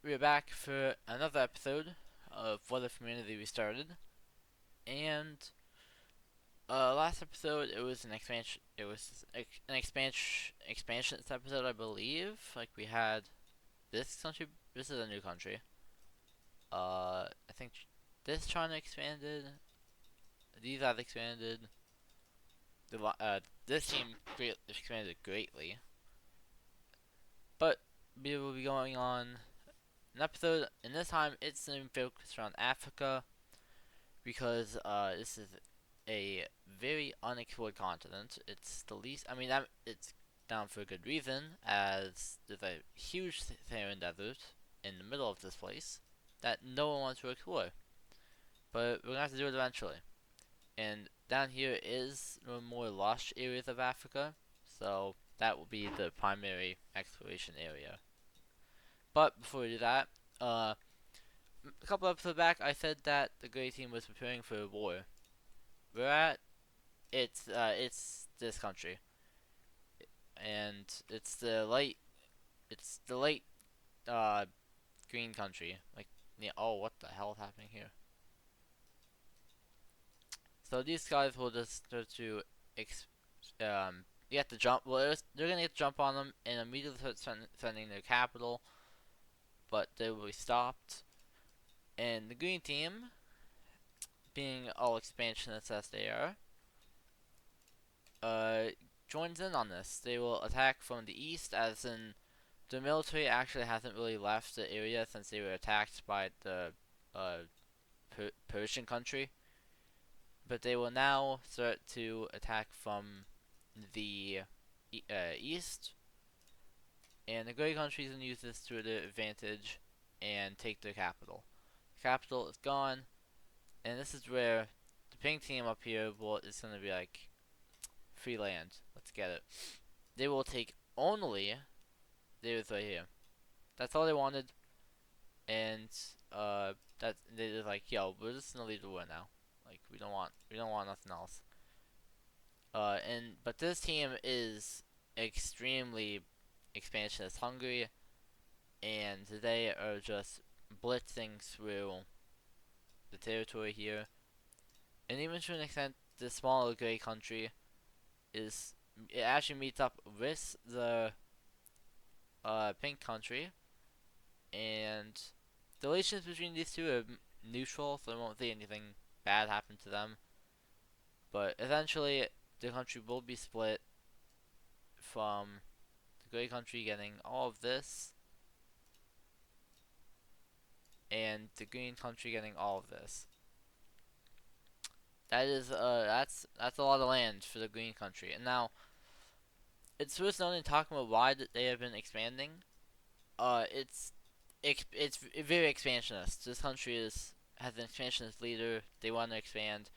we're back for another episode of What If Humanity Restarted. And last episode it was an expansion. It was an expansion episode, I believe. Like we had this country. This is a new country. I think this China expanded. These have expanded. This team expanded greatly. But we will be going on an episode, and this time it's going to be focused around Africa because this is a very unexplored continent. It's the least. I mean, it's down for a good reason, as there's a huge Saharan desert in the middle of this place that no one wants to explore. But we're gonna have to do it eventually. And down here is the more lush areas of Africa, so that will be the primary exploration area. But before we do that, a couple episodes back, I said that the Grey Team was preparing for a war. We're at it's this country, and it's the late uh green country. Like, yeah. Oh, what the hell is happening here? So these guys will just start to ex you have to jump. Well, they're gonna get to jump on them and immediately start sending their capital, but they will be stopped. And the green team, being all expansionists as they are, uh, joins in on this. They will attack from the east, as in the military actually hasn't really left the area since they were attacked by the uh, Persian country. But they will now start to attack from the east, and the Grey countries can use this to their advantage and take their capital. The capital is gone, and this is where the pink team up here is going to be like, free land, let's get it. They will take only theirs right here. That's all they wanted, and that they're like, yo, we're just gonna leave the war now. Like, we don't want nothing else. But this team is extremely expansionist hungry, and they are just blitzing through the territory here. And even to an extent, this smaller gray country is it actually meets up with the pink country, and the relations between these two are neutral, so I won't see anything bad happen to them. But eventually, the country will be split from the gray country getting all of this, and the green country getting all of this. That's a lot of land for the green country. And now it's worth noting, talking about why that they have been expanding. Uh, it's it's very expansionist. This country has an expansionist leader. They want to expand.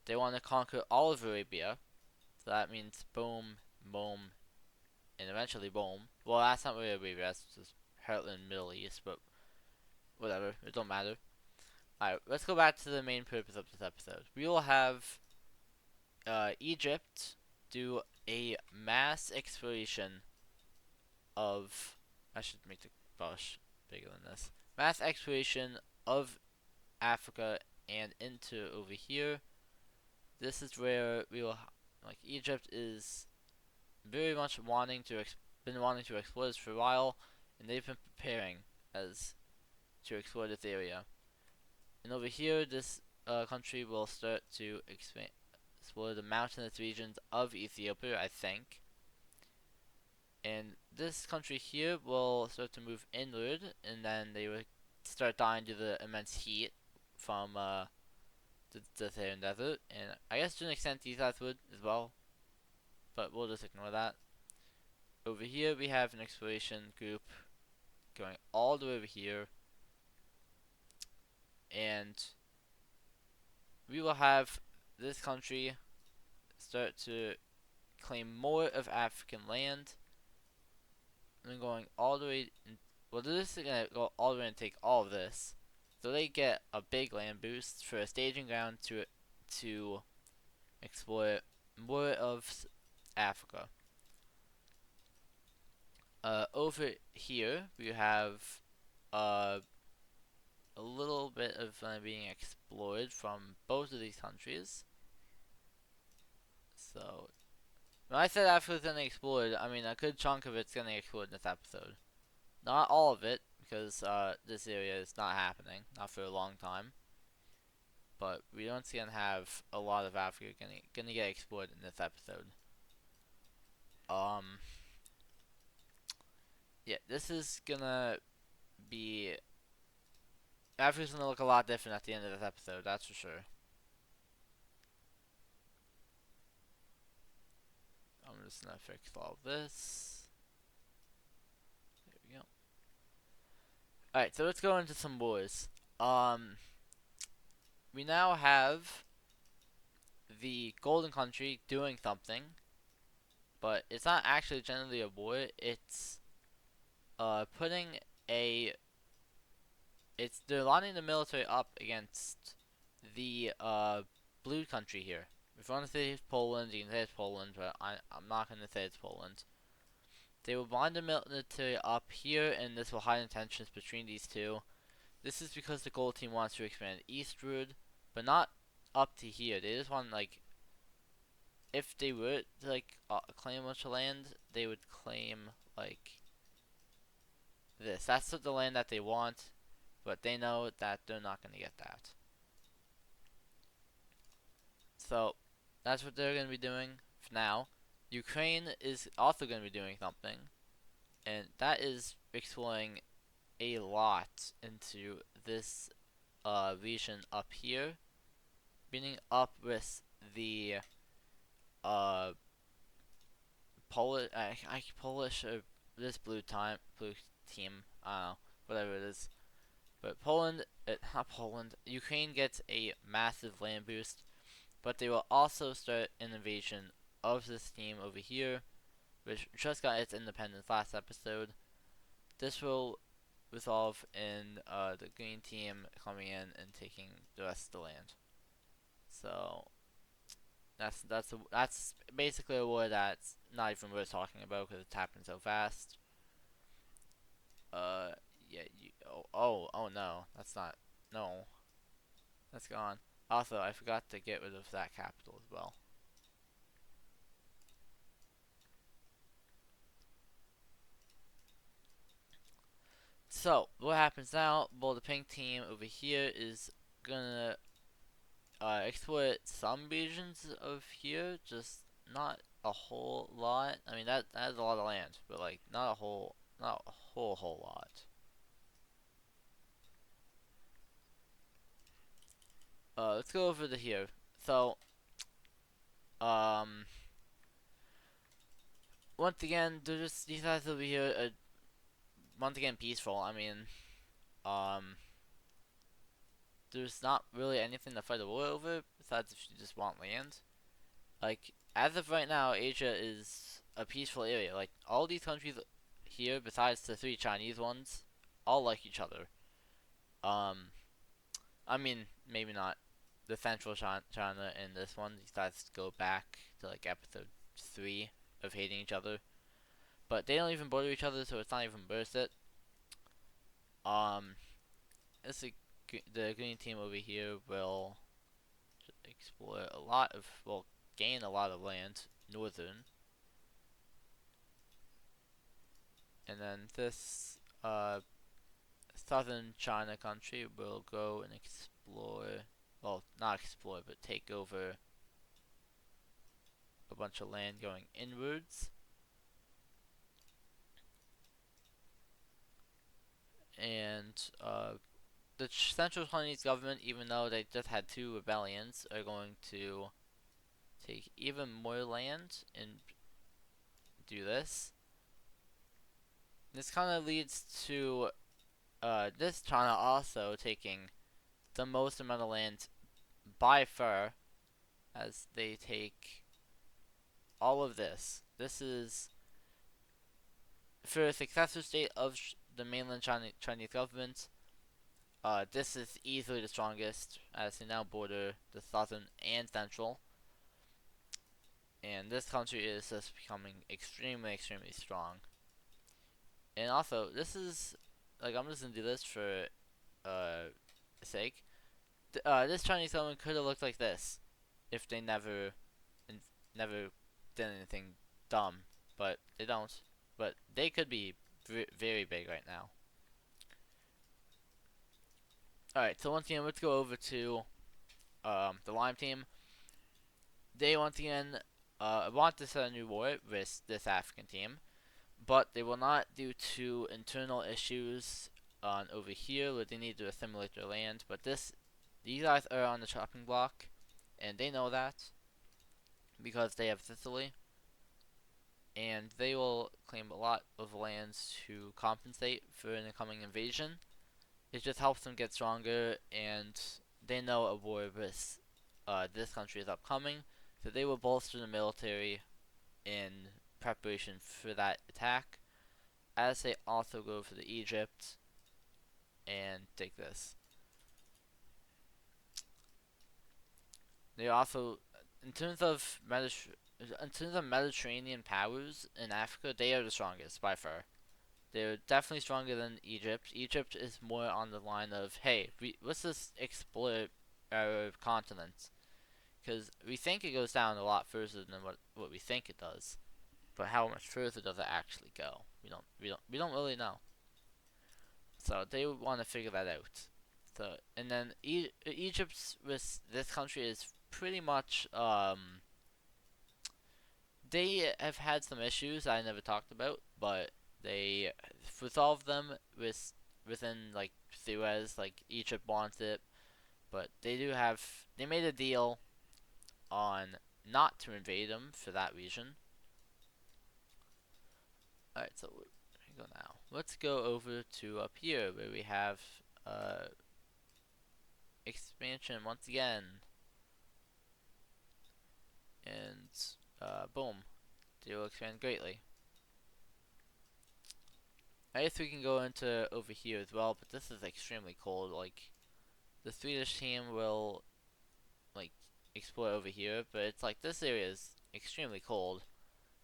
They want to conquer all of Arabia. So that means boom, boom, and eventually boom. Well, that's not really Arabia. That's just Heartland, Middle East. But whatever, it don't matter. Alright, let's go back to the main purpose of this episode. We will have Egypt do a mass exploration of. I should make the brush bigger than this. Mass exploration of Africa and into over here. This is where we will, like, Egypt is very much been wanting to explore this for a while, and they've been preparing as to explore this area. And over here, this country will start to explore the mountainous regions of Ethiopia, I think. And this country here will start to move inward, and then they will start dying to the immense heat from the Saharan Desert. And I guess to an extent these guys would as well, but we'll just ignore that. Over here we have an exploration group going all the way over here, and we will have this country start to claim more of African land, and then going all the way. Well, this is gonna go all the way and take all of this, so they get a big land boost for a staging ground to explore more of Africa. Over here we have uh, a little bit of being explored from both of these countries. So, when I said Africa's getting explored, I mean a good chunk of it's getting explored in this episode. Not all of it, because this area is not happening, not for a long time. But we once again have a lot of Africa gonna get explored in this episode. Um, yeah, this is gonna be Africa's gonna look a lot different at the end of this episode, that's for sure. I'm just gonna fix all this. There we go. Alright, so let's go into some wars. We now have the Golden Country doing something, but it's not actually generally a war. It's putting a they're lining the military up against the blue country here. If you want to say it's Poland, you can say it's Poland, but I'm not going to say it's Poland. They will bind the military up here, and this will heighten tensions between these two. This is because the gold team wants to expand eastward, but not up to here. They just want, like, if they were to, like, claim a bunch of land, they would claim, like, this. That's the land that they want, but they know that they're not going to get that. So, that's what they're going to be doing for now. Ukraine is also going to be doing something, and that is exploring a lot into this region up here, meeting up with the uh, Polish or this blue team, I don't know, whatever it is. But Poland, not Poland, Ukraine gets a massive land boost, but they will also start an invasion of this team over here, which just got its independence last episode. This will resolve in the green team coming in and taking the rest of the land. So that's basically a war that's not even worth talking about because it's happened so fast. Uh, yeah. Oh no, that's not. No, that's gone. Also, I forgot to get rid of that capital as well. So, what happens now? Well, the pink team over here is gonna exploit some regions of here, just not a whole lot. I mean, that is a lot of land, but like not a whole lot. Let's go over to here. So, um, once again, they're just these guys over here are once again peaceful. I mean, um, there's not really anything to fight a war over besides if you just want land. Like, as of right now, Asia is a peaceful area. Like, all these countries here, besides the three Chinese ones, all like each other. Um, I mean, maybe not the central China and this one. These guys go back to like episode 3 of hating each other. But they don't even border each other, so it's not even worth it. Um, it's the green team over here will explore a lot of, well, gain a lot of land, northern. And then this southern China country will go and explore, well, not explore, but take over a bunch of land going inwards. And the Central Chinese government, even though they just had 2 rebellions, are going to take even more land and do this. This kind of leads to this China also taking the most amount of land by far, as they take all of this. This is for a successor state of the mainland Chinese government. This is easily the strongest, as they now border the southern and central. And this country is just becoming extremely strong. And also, this is like I'm just gonna do this for uh sake. This Chinese settlement could have looked like this if they never did anything dumb, but they don't. But they could be very big right now. All right, so once again, let's go over to the Lime team. They once again want to start a new war with this African team, but they will not due to internal issues on over here where they need to assimilate their land. But these guys are on the chopping block, and they know that because they have Sicily, and they will claim a lot of lands to compensate for an incoming invasion. It just helps them get stronger, and they know a war with this country is upcoming, so they will bolster the military in preparation for that attack, as they also go for the Egypt and take this. They also, in terms of Mediterranean powers in Africa, they are the strongest by far. They're definitely stronger than Egypt. Egypt is more on the line of, hey, let's just explore our continent, because we think it goes down a lot further than what we think it does. But how much further does it actually go? We don't really know. So they want to figure that out. So and then Egypt's with this country is pretty much they have had some issues I never talked about, but they resolved them within like Suez. Like Egypt wants it, but they made a deal on not to invade them for that reason. All right, so where we go now. Let's go over to up here where we have uh expansion once again, and boom, they will expand greatly. I guess we can go into over here as well, but this is extremely cold. Like the Swedish team will like explore over here, but it's like this area is extremely cold.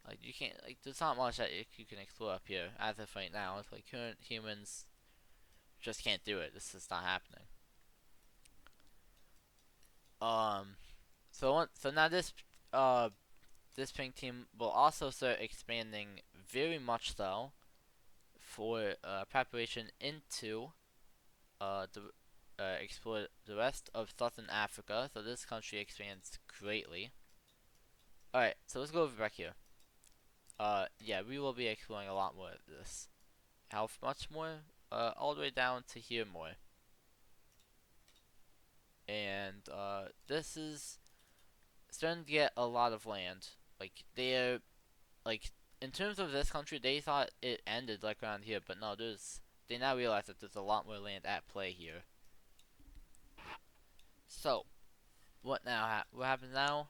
Like you can't like there's not much that you can explore up here as of right now. It's like current humans just can't do it. This is not happening. Um, so now this pink team will also start expanding very much so for preparation into explore the rest of southern Africa. So this country expands greatly. All right, so let's go over back here. Yeah, we will be exploring a lot more of this. How much more? All the way down to here more. And this is starting to get a lot of land. Like they're like in terms of this country, they thought it ended like around here, but no, they now realize that there's a lot more land at play here. So what happens now?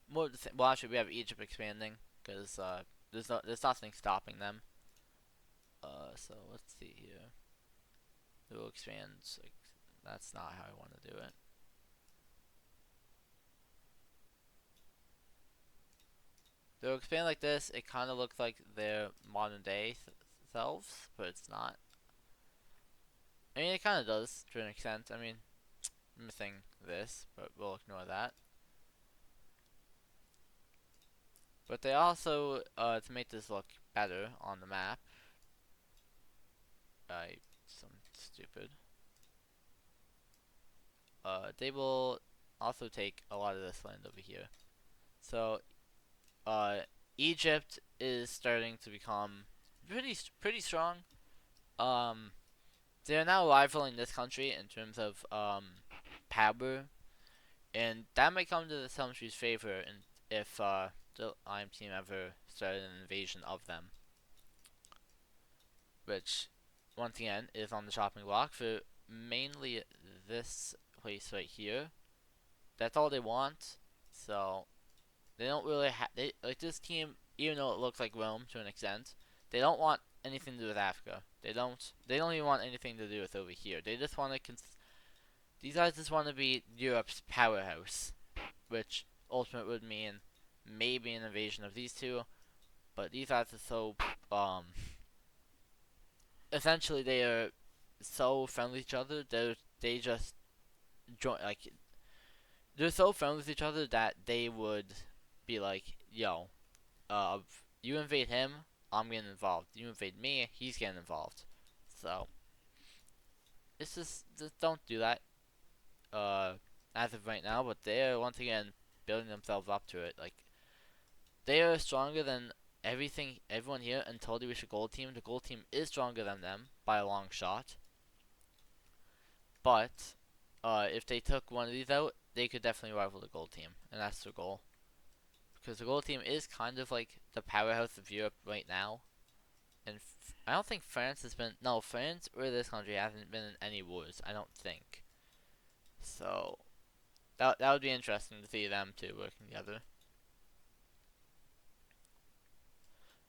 More of the well, actually, we have Egypt expanding because there's nothing stopping them. So let's see here. It will expand. Like that's not how I want to do it. They'll expand like this. It kind of looks like their modern day selves, but it's not. I mean, it kind of does to an extent. I mean, missing this, but we'll ignore that. But they also, to make this look better on the map, some stupid. They will also take a lot of this land over here. So, uh, Egypt is starting to become pretty strong. Um, they are now rivaling this country in terms of power, and that might come to this country's favor if the Lime team ever started an invasion of them, which once again is on the chopping block for mainly this place right here. That's all they want. So they don't really they like this team, even though it looks like Rome to an extent. They don't want anything to do with Africa. They don't even want anything to do with over here. They just want to these guys just want to be Europe's powerhouse, which ultimately would mean maybe an invasion of these two. But these guys are so essentially they are so friendly with each other. They just join like they're so friendly with each other that they would be like, yo, you invade him, I'm getting involved. You invade me, he's getting involved. So it's just don't do that. Uh, as of right now, but they are once again building themselves up to it. Like they are stronger than everyone here until they reach a gold team. The gold team is stronger than them by a long shot. But if they took one of these out, they could definitely rival the gold team, and that's their goal. Because the gold team is kind of like the powerhouse of Europe right now. And I don't think France has been. No, France or this country hasn't been in any wars. I don't think. So that would be interesting to see them two working together.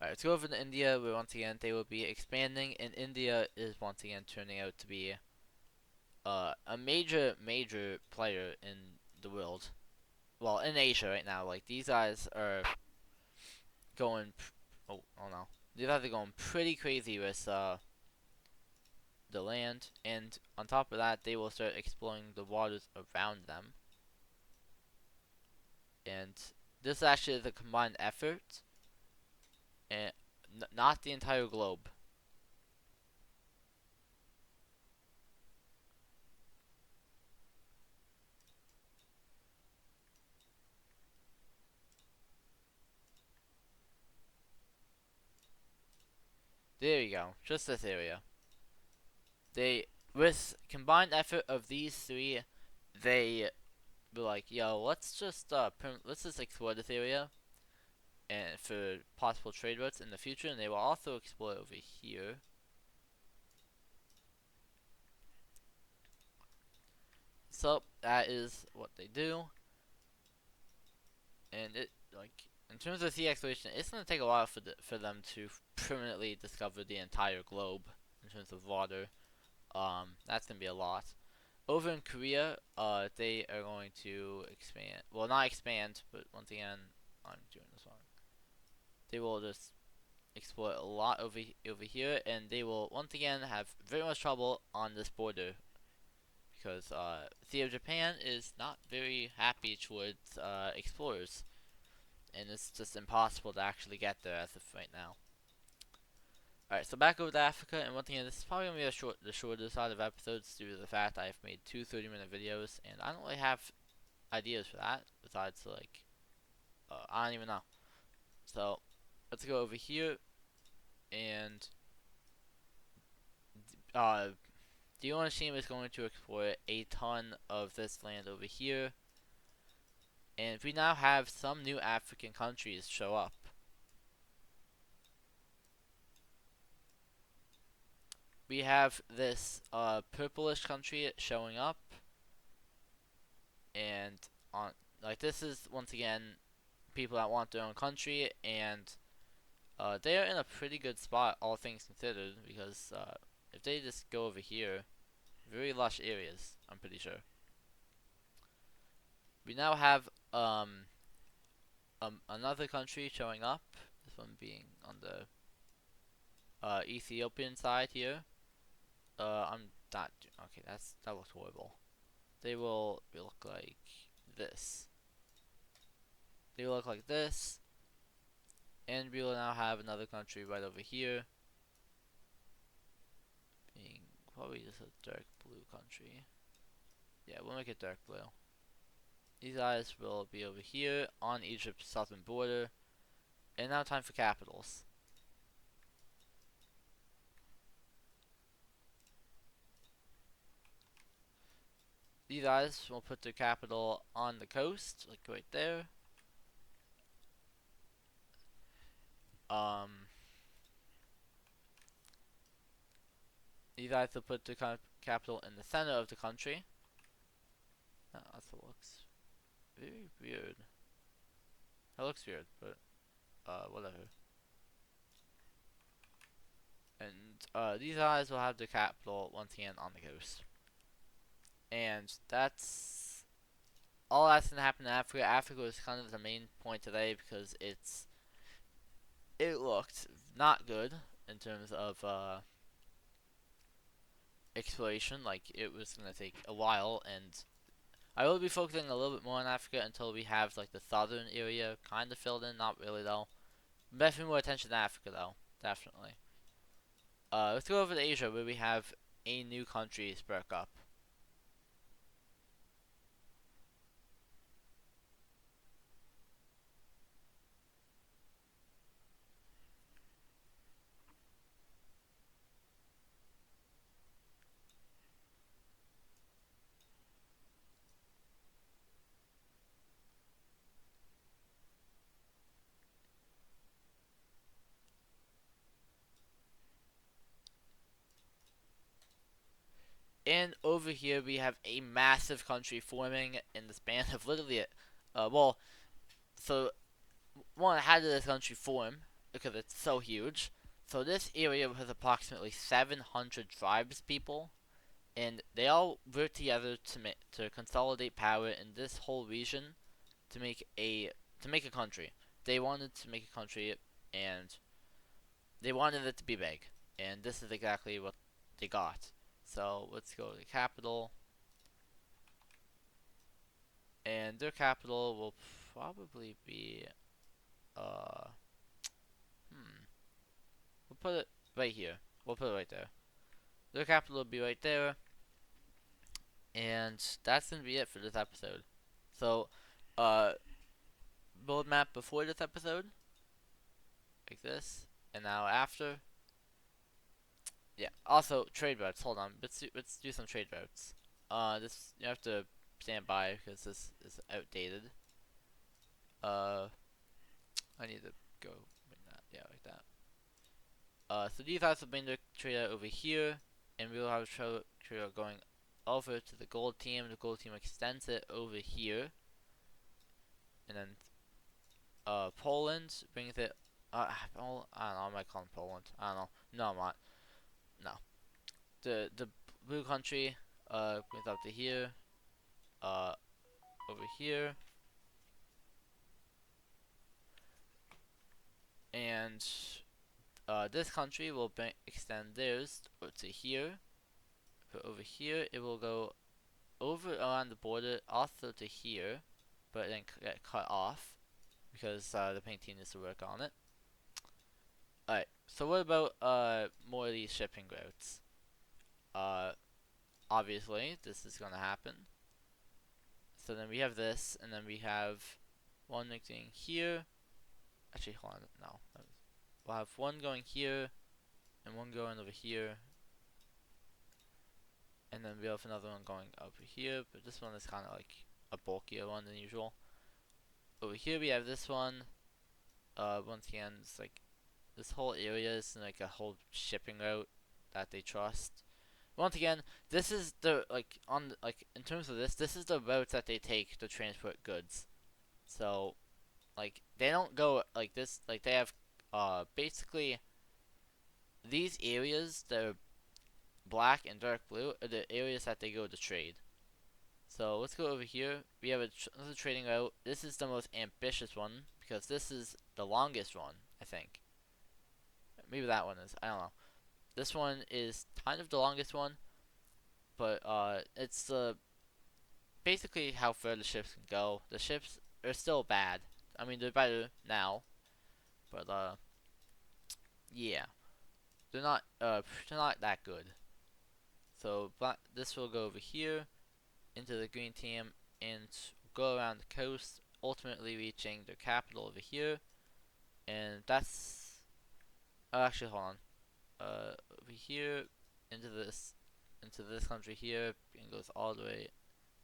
Alright, let's go over to India, where once again they will be expanding, and India is once again turning out to be a major player in the world. Well, in Asia right now. Like these guys are going. Oh no, these guys are going pretty crazy with the land, and on top of that, they will start exploring the waters around them. And this actually is a combined effort, and not the entire globe. There you go, just this area. They, with combined effort of these three, they be like, yo, let's just explore this area, and for possible trade routes in the future, and they will also explore over here. So that is what they do, and it like in terms of sea exploration, it's gonna take a while for them to permanently discover the entire globe in terms of water. That's gonna be a lot. Over in Korea, they are going to expand. Well, not expand, but once again, I'm doing this wrong. They will just explore a lot over here, and they will once again have very much trouble on this border because Sea of Japan is not very happy towards explorers, and it's just impossible to actually get there as of right now. Alright, so back over to Africa, and once again, this is probably going to be the shorter side of episodes due to the fact I've made two 30-minute videos, and I don't really have ideas for that, besides, like, I don't even know. So, let's go over here, and, Dion team is going to explore a ton of this land over here, and we now have some new African countries show up. We have this purplish country showing up, and on like this is once again people that want their own country, and they are in a pretty good spot, all things considered, because if they just go over here, very lush areas, I'm pretty sure. We now have another country showing up. This one being on the Ethiopian side here. I'm not okay. That looks horrible. They will look like this. They will look like this, and we will now have another country right over here, being probably just a dark blue country. Yeah, we'll make it dark blue. These guys will be over here on Egypt's southern border. And now time for capitals. These guys will put their capital on the coast, like right there. Um, these guys will put their capital in the center of the country. That also looks very weird. That looks weird, but whatever. And these guys will have their capital once again on the coast. And that's all that's gonna happen in Africa. Africa was kind of the main point today because it looked not good in terms of exploration. Like it was gonna take a while, and I will be focusing a little bit more on Africa until we have like the southern area kind of filled in. Not really though. Definitely more attention to Africa though. Definitely. Let's go over to Asia where we have a new country spark up. And over here we have a massive country forming in the span of literally, well, so one, how did this country form? Because it's so huge. So this area has approximately 700 tribes people, and they all work together to consolidate power in this whole region to make a country. They wanted to make a country, and they wanted it to be big, and this is exactly what they got. So let's go to the capital, and their capital will probably be uh hmm. We'll put it right here. We'll put it right there. Their capital will be right there, and that's gonna be it for this episode. So, uh, build map before this episode, like this, and now after. Yeah. Also, trade routes. Hold on. Let's do some trade routes. This you have to stand by because this is outdated. Uh, I need to go like that. Yeah, like that. So these guys will bring the trader over here, and we'll have a trader going over to the gold team. The gold team extends it over here, and then Poland brings it. I don't know. I might call him Poland. I don't know. No, I'm not. No. The blue country brings up to here. Uh, over here, and this country will extend theirs to here. But over here, it will go over around the border also to here, but then get cut off because the painting needs to work on it. Alright, so what about more of these shipping routes? Uh, Obviously, this is gonna happen. So then we have this, and then we have one mixing here. Actually, hold on, no. We'll have one going here, and one going over here, and then we have another one going over here, but this one is kind of like a bulkier one than usual. Over here we have this one. Once again, it's like this whole area is like a whole shipping route that they trust. Once again, this is the like in terms of this is the routes that they take to transport goods. So like they don't go like this. Like they have basically these areas that are black and dark blue are the areas that they go to trade. So let's go over here. We have another trading route. This is the most ambitious one because this is the longest one, I think. Maybe that one is. I don't know. This one is kind of the longest one, but it's basically how far the ships can go. The ships are still bad. I mean, they're better now, but yeah, they're not that good. So, but this will go over here into the green team and go around the coast, ultimately reaching their capital over here. And that's actually hold on. Over here into this country here and goes all the way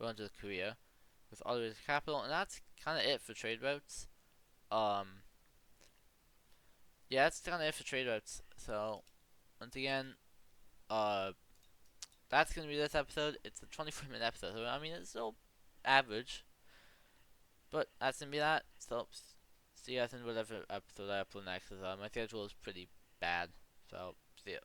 going to Korea. Goes all the way to the capital, and that's kind of it for trade routes. Um, yeah, that's kind of it for trade routes. So once again, uh, that's gonna be this episode. It's a 24-minute episode. So, I mean, it's still average, but that's gonna be that. So see you guys in whatever episode I upload next. Cause my schedule is pretty bad. So see ya.